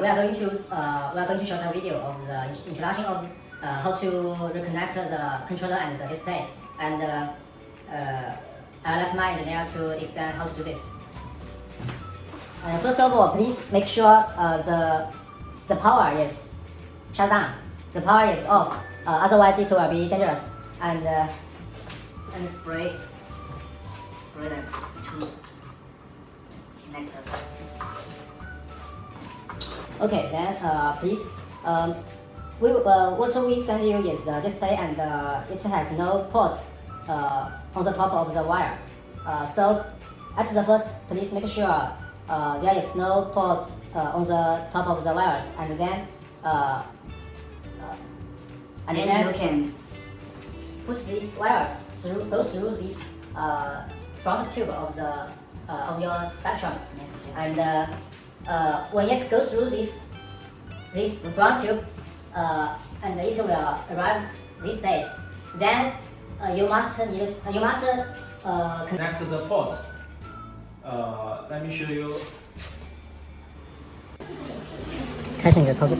we are going to show some video of the introduction of how to reconnect the controller and the display, and I'll let my engineer to explain how to do this. First of all, please make sure the power is shut down. The power is off. Otherwise, it will be dangerous. And spray that to connectors. Okay, then please. What we send you is the display, and it has no port on the top of the wire. So at the first, please make sure there is no ports on the top of the wires, and then you can put these wires go through this front tube of the of your spectrum. Yes. And when it goes through this front tube, and it will arrive this place, then you must connect to the port. Let me show you. 开始你的操作。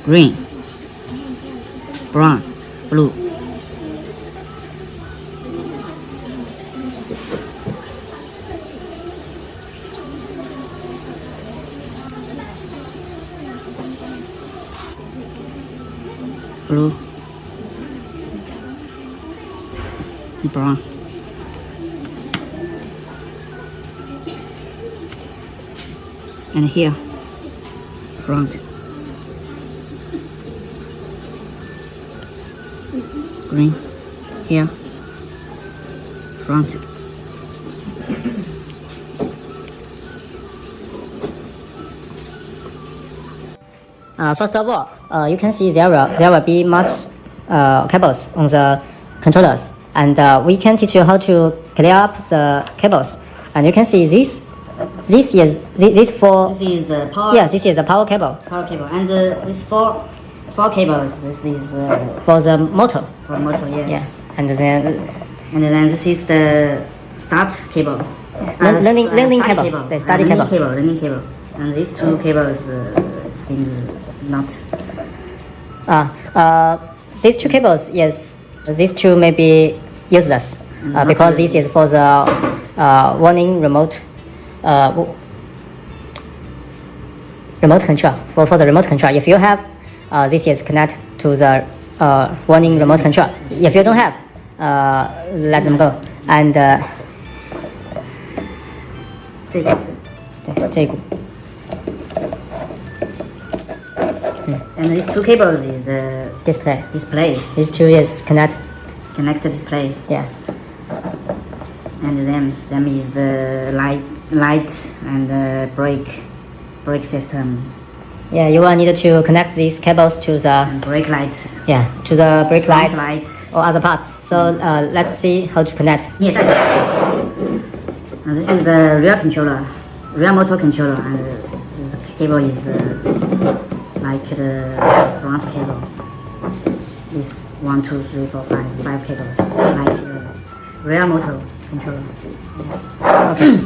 Green, brown, blue. Blue, brown, and here, front, green, here, front. First of all, you can see there will be much cables on the controllers, and we can teach you how to clear up the cables. And you can see this is for This is the power. yeah, this is the power cable Power cable, and this four cables. This is for the motor. for motor. Yes. Yeah, and then And then this is the start cable. Learning study cable. The study cable. Learning cable. And these two cables seems not. These two cables, yes, these two may be useless because this is for the warning remote control, for the remote control. If you have, this is connected to the warning remote control. If you don't have, let them go. And 这个对这股 And these two cables is the display. display, These two is connected. connected display, Yeah. and them is the light and brake system Yeah, you will need to connect these cables to the and brake light, to the brake front light light. or other parts. So let's see how to connect. And this is the rear motor controller, and the cable is like the front cable. This 1, 2, 3, 4, 5 cables, like the rear motor controller. Yes. Okay.